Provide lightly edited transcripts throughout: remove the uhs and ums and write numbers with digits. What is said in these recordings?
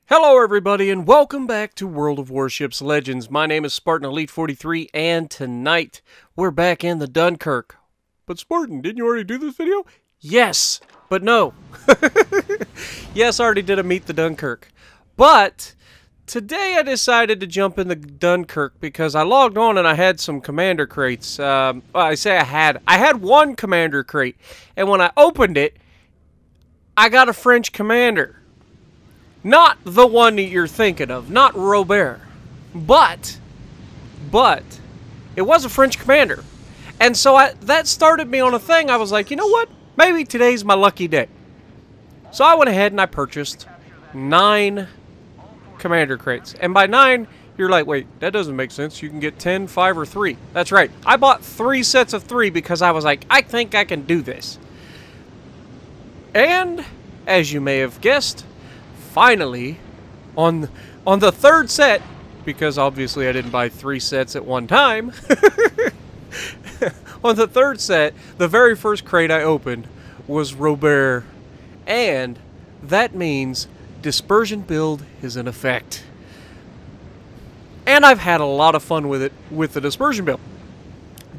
Hello everybody and welcome back to World of Warships Legends. My name is Spartan Elite 43 and tonight we're back in the Dunkirk. But Spartan, didn't you already do this video? Yes, but no. Yes, I already did a Meet the Dunkirk. But today I decided to jump in the Dunkirk because I logged on and I had some commander crates. I had one commander crate, and when I opened it, I got a French commander. Not the one that you're thinking of, not Robert, but it was a French commander. And so that started me on a thing. I was like, you know what? Maybe today's my lucky day. So I went ahead and I purchased 9 commander crates. And by 9, you're like, wait, that doesn't make sense. You can get 10, 5, or 3. That's right. I bought 3 sets of 3 because I was like, I think I can do this. And, as you may have guessed, finally, on the 3rd set, because obviously I didn't buy 3 sets at one time, on the 3rd set, the very first crate I opened was Robert, and that means dispersion build is in effect. And I've had a lot of fun with it, with the dispersion build.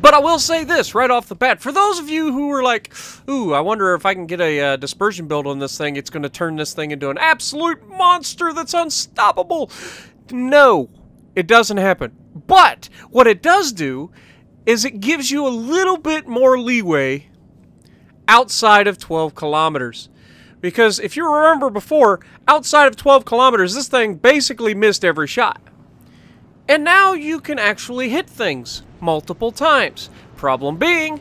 But I will say this right off the bat. For those of you who were like, ooh, I wonder if I can get a dispersion build on this thing, it's going to turn this thing into an absolute monster that's unstoppable. No, it doesn't happen. But what it does do is it gives you a little bit more leeway outside of 12 kilometers. Because if you remember before, outside of 12 kilometers, this thing basically missed every shot. And now you can actually hit things multiple times. Problem being,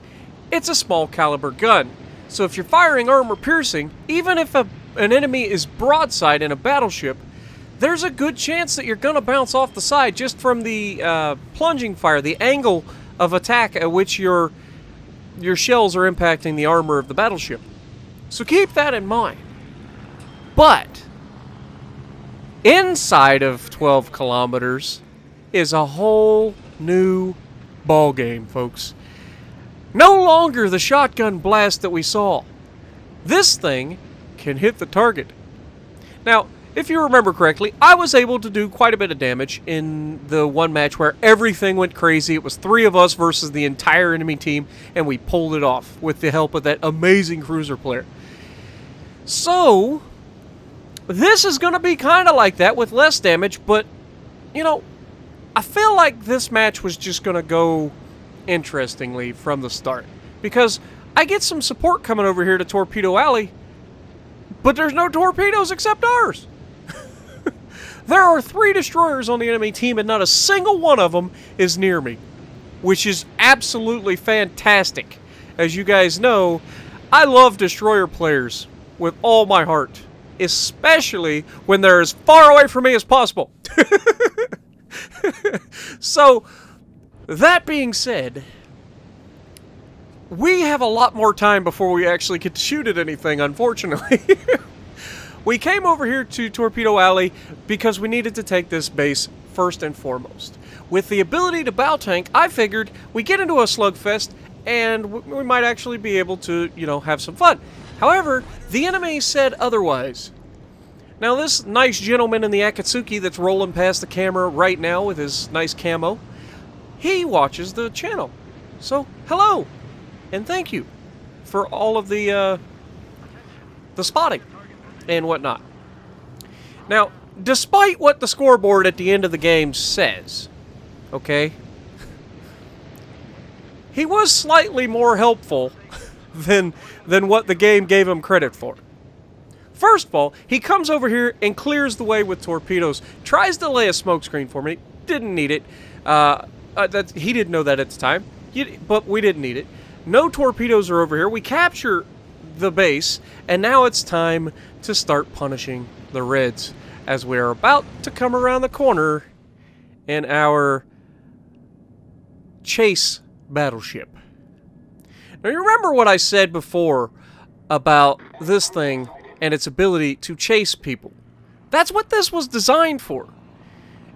it's a small caliber gun. So if you're firing armor piercing, even if an enemy is broadside in a battleship, there's a good chance that you're going to bounce off the side just from the plunging fire, the angle of attack at which your shells are impacting the armor of the battleship. So keep that in mind. But inside of 12 kilometers is a whole new ball game, folks. No longer the shotgun blast that we saw. This thing can hit the target. Now, if you remember correctly, I was able to do quite a bit of damage in the one match where everything went crazy. It was 3 of us versus the entire enemy team, and we pulled it off with the help of that amazing cruiser player. So, this is going to be kind of like that with less damage, but, you know, I feel like this match was just going to go interestingly from the start. Because I get some support coming over here to Torpedo Alley, but there's no torpedoes except ours. There are 3 destroyers on the enemy team and not a single one of them is near me. Which is absolutely fantastic. As you guys know, I love destroyer players with all my heart. Especially when they're as far away from me as possible. So, that being said, we have a lot more time before we actually get to shoot at anything, unfortunately. We came over here to Torpedo Alley because we needed to take this base first and foremost. With the ability to bow tank, I figured we get into a slugfest and we might actually be able to, you know, have some fun. However, the enemy said otherwise. Now this nice gentleman in the Akatsuki that's rolling past the camera right now with his nice camo, he watches the channel. So, hello, and thank you for all of the spotting and whatnot. Now, despite what the scoreboard at the end of the game says, okay, he was slightly more helpful than what the game gave him credit for. First of all, he comes over here and clears the way with torpedoes. Tries to lay a smokescreen for me. Didn't need it. He didn't know that at the time, but we didn't need it. No torpedoes are over here. We capture the base, and now it's time to start punishing the Reds as we are about to come around the corner in our chase battleship. Now, you remember what I said before about this thing and its ability to chase people. That's what this was designed for.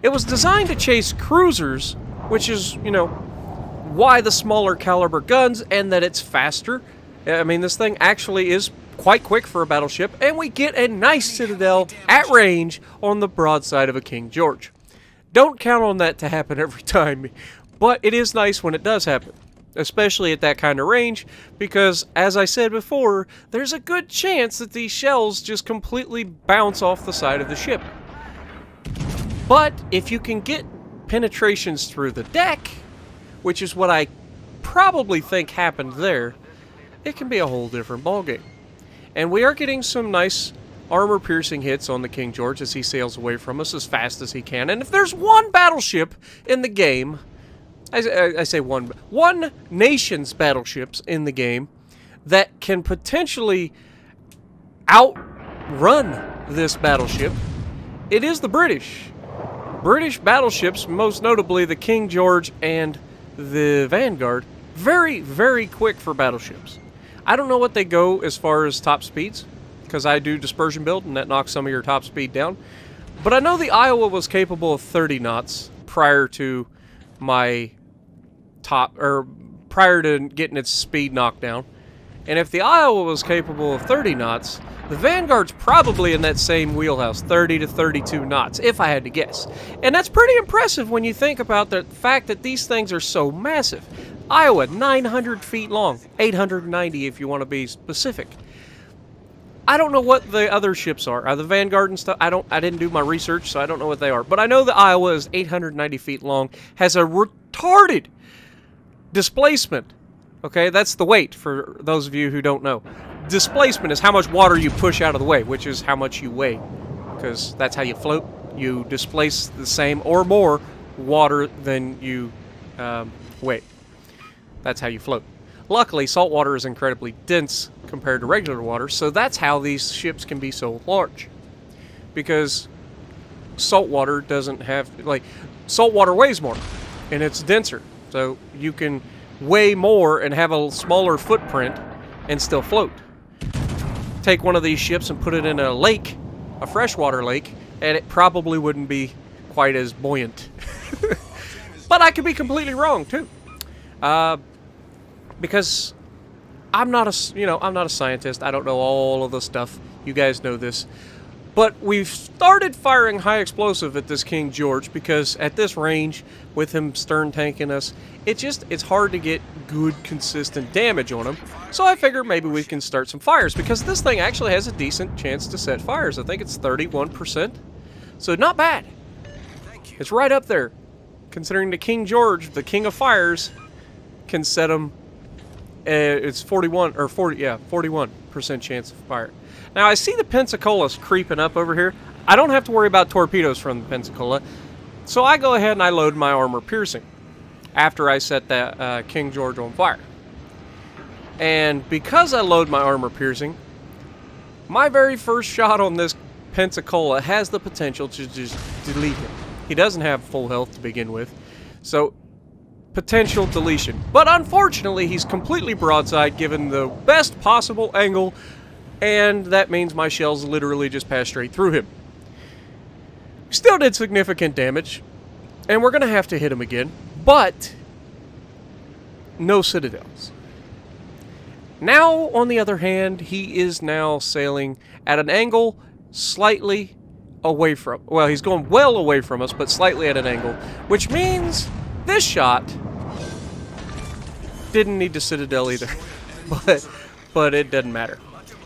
It was designed to chase cruisers, which is, you know, why the smaller caliber guns and that it's faster. I mean, this thing actually is quite quick for a battleship, and we get a nice citadel at range on the broadside of a King George. Don't count on that to happen every time, but it is nice when it does happen, especially at that kind of range, because, as I said before, there's a good chance that these shells just completely bounce off the side of the ship. But if you can get penetrations through the deck, which is what I probably think happened there, it can be a whole different ballgame. And we are getting some nice armor-piercing hits on the King George as he sails away from us as fast as he can. And if there's one battleship in the game, I say one nation's battleships in the game that can potentially outrun this battleship, it is the British. British battleships, most notably the King George and the Vanguard, very, very quick for battleships. I don't know what they go as far as top speeds, because I do dispersion build, and that knocks some of your top speed down. But I know the Iowa was capable of 30 knots prior to my prior to getting its speed knocked down. And if the Iowa was capable of 30 knots, the Vanguard's probably in that same wheelhouse, 30 to 32 knots, if I had to guess. And that's pretty impressive when you think about the fact that these things are so massive. Iowa, 900 feet long, 890 if you want to be specific. I don't know what the other ships are. The Vanguard and stuff, I didn't do my research, so I don't know what they are. But I know the Iowa is 890 feet long, has a retarded displacement. Okay, that's the weight for those of you who don't know. Displacement is how much water you push out of the way, which is how much you weigh, because that's how you float. You displace the same or more water than you weigh. That's how you float. Luckily, salt water is incredibly dense compared to regular water, so that's how these ships can be so large. Because salt water doesn't have, like, salt water weighs more, and it's denser. So you can weigh more and have a smaller footprint and still float. Take one of these ships and put it in a lake, a freshwater lake, and it probably wouldn't be quite as buoyant. But I could be completely wrong too, because I'm not a scientist. I don't know all of the stuff. You guys know this. But we've started firing high explosive at this King George because at this range, with him stern tanking us, it's hard to get good, consistent damage on him. So I figured maybe we can start some fires, because this thing actually has a decent chance to set fires. I think it's 31%. So not bad. It's right up there, considering the King George, the King of Fires, can set them. It's 41% chance of fire. Now, I see the Pensacola's creeping up over here. I don't have to worry about torpedoes from the Pensacola, so I go ahead and I load my armor-piercing after I set that King George on fire. And because I load my armor-piercing, my very first shot on this Pensacola has the potential to just delete him. He doesn't have full health to begin with, so potential deletion. But unfortunately, he's completely broadside given the best possible angle, and that means my shells literally just passed straight through him. Still did significant damage, and we're going to have to hit him again, but no citadels. Now, on the other hand, he is now sailing at an angle slightly away from, well, he's going well away from us, but slightly at an angle, which means this shot didn't need to citadel either, but it doesn't matter.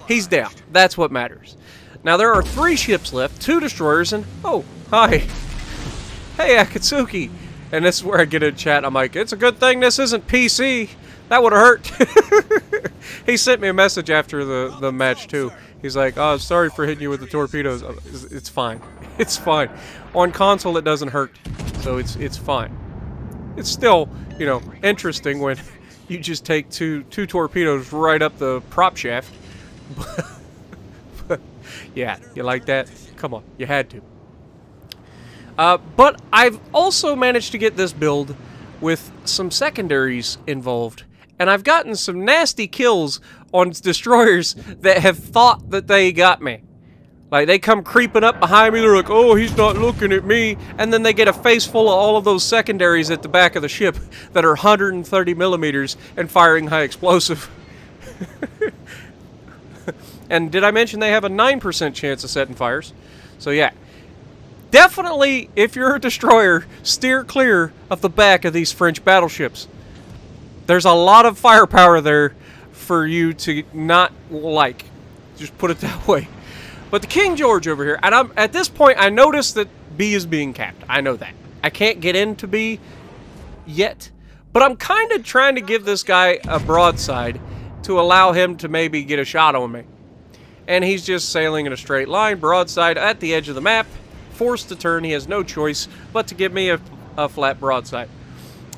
He's down. That's what matters. Now, there are 3 ships left, 2 destroyers, and... oh, hi. Hey, Akatsuki. And this is where I get in chat. I'm like, it's a good thing this isn't PC. That would have hurt. He sent me a message after the match, too. He's like, oh, sorry for hitting you with the torpedoes. It's fine. It's fine. On console, it doesn't hurt. So it's fine. It's still, you know, interesting when you just take two torpedoes right up the prop shaft. But yeah, you like that? Come on, you had to. But I've also managed to get this build with some secondaries involved, and I've gotten some nasty kills on destroyers that have thought that they got me. Like, they come creeping up behind me, they're like, oh, he's not looking at me, and then they get a face full of all of those secondaries at the back of the ship that are 130 millimeters and firing high explosive. And did I mention they have a 9% chance of setting fires? So yeah. Definitely, if you're a destroyer, steer clear of the back of these French battleships. There's a lot of firepower there for you to not like. Just put it that way. But the King George over here, and at this point, I noticed that B is being capped. I know that. I can't get into B yet. But I'm kind of trying to give this guy a broadside to allow him to maybe get a shot on me. And he's just sailing in a straight line, broadside at the edge of the map. Forced to turn, he has no choice but to give me a flat broadside.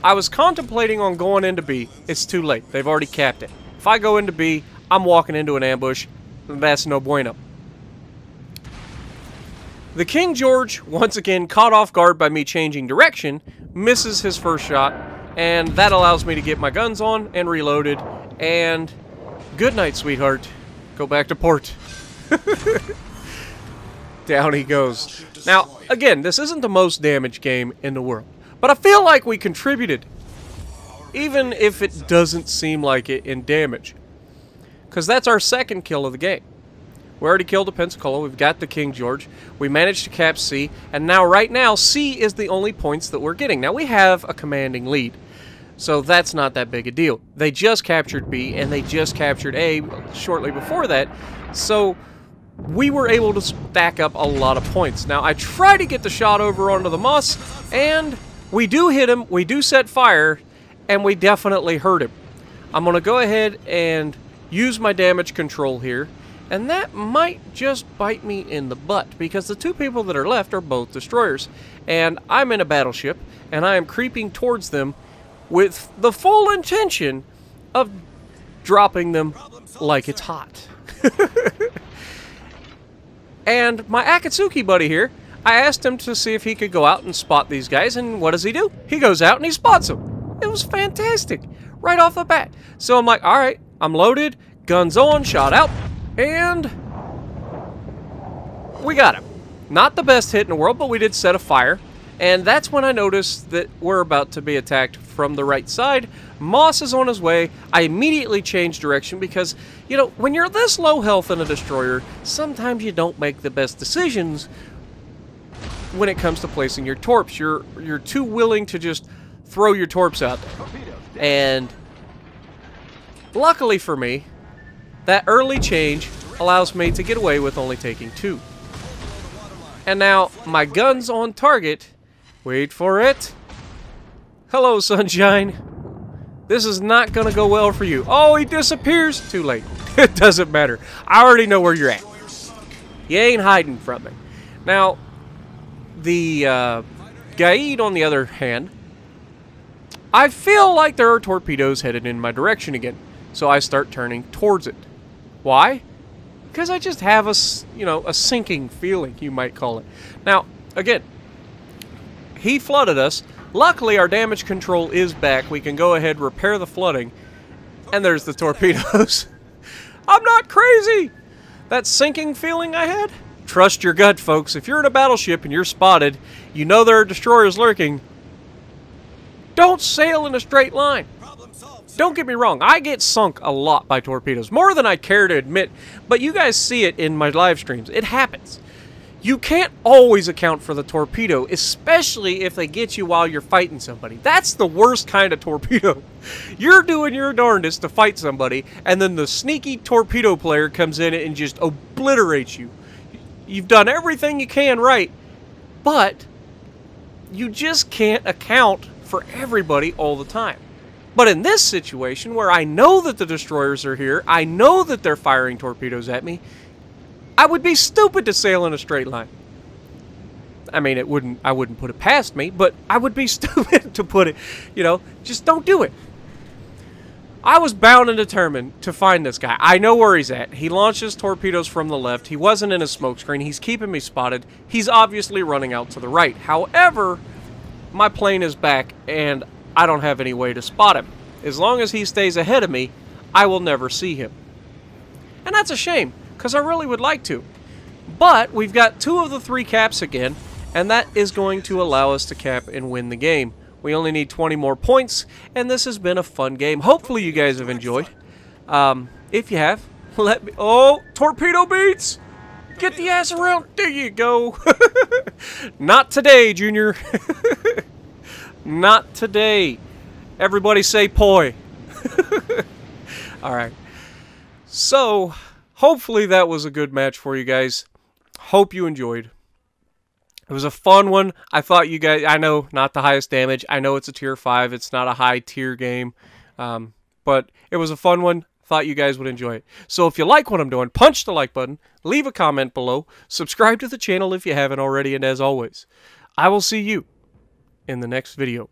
I was contemplating on going into B. It's too late. They've already capped it. If I go into B, I'm walking into an ambush. That's no bueno. The King George, once again caught off guard by me changing direction, misses his first shot, and that allows me to get my guns on and reloaded. And good night, sweetheart. Go back to port. Down he goes. Now, again, this isn't the most damaged game in the world, but I feel like we contributed, even if it doesn't seem like it in damage, because that's our second kill of the game. We already killed the Pensacola, we've got the King George, we managed to cap C, and now, right now, C is the only points that we're getting. Now, we have a commanding lead, so that's not that big a deal. They just captured B, and they just captured A shortly before that, so we were able to stack up a lot of points. Now, I try to get the shot over onto the Moss, and we do hit him, we do set fire, and we definitely hurt him. I'm going to go ahead and use my damage control here, and that might just bite me in the butt, because the two people that are left are both destroyers, and I'm in a battleship, and I am creeping towards them with the full intention of dropping them like it's hot. And my Akatsuki buddy here, I asked him to see if he could go out and spot these guys, and what does he do? He goes out and he spots them. It was fantastic, right off the bat. So I'm like, alright, I'm loaded, guns on, shot out, and we got him. Not the best hit in the world, but we did set a fire. And that's when I noticed that we're about to be attacked from the right side. Moss is on his way. I immediately changed direction because, you know, when you're this low health in a destroyer, sometimes you don't make the best decisions when it comes to placing your torps. You're too willing to just throw your torps out there. And luckily for me, that early change allows me to get away with only taking 2. And now my gun's on target. Wait for it. Hello, sunshine. This is not gonna go well for you. Oh, he disappears. Too late. It doesn't matter. I already know where you're at. You ain't hiding from me. Now, the Gaid, on the other hand, I feel like there are torpedoes headed in my direction again. So I start turning towards it. Why? Because I just have a sinking feeling, you might call it. Now, again, he flooded us. Luckily, our damage control is back. We can go ahead, repair the flooding, and there's the torpedoes. I'm not crazy! That sinking feeling I had? Trust your gut, folks. If you're in a battleship and you're spotted, you know there are destroyers lurking, don't sail in a straight line. Don't get me wrong, I get sunk a lot by torpedoes, more than I care to admit, but you guys see it in my live streams. It happens. You can't always account for the torpedo, especially if they get you while you're fighting somebody. That's the worst kind of torpedo. You're doing your darndest to fight somebody, and then the sneaky torpedo player comes in and just obliterates you. You've done everything you can right, but you just can't account for everybody all the time. But in this situation, where I know that the destroyers are here, I know that they're firing torpedoes at me, I would be stupid to sail in a straight line. I mean, I wouldn't put it past me, but I would be stupid to put it, just don't do it. I was bound and determined to find this guy. I know where he's at. He launches torpedoes from the left. He wasn't in a smoke screen. He's keeping me spotted. He's obviously running out to the right. However, my plane is back, and I don't have any way to spot him. As long as he stays ahead of me, I will never see him. And that's a shame, because I really would like to. But we've got 2 of the 3 caps again, and that is going to allow us to cap and win the game. We only need 20 more points, and this has been a fun game. Hopefully you guys have enjoyed. If you have, Let me... Oh, torpedo beats! Get the ass around. There you go. Not today, Junior. Not today. Everybody say poi. Alright. So, hopefully that was a good match for you guys. Hope you enjoyed. It was a fun one. I thought you guys... I know, not the highest damage. I know it's a tier 5. It's not a high tier game. But it was a fun one. Thought you guys would enjoy it. So if you like what I'm doing, punch the like button, leave a comment below, subscribe to the channel if you haven't already, and as always, I will see you in the next video.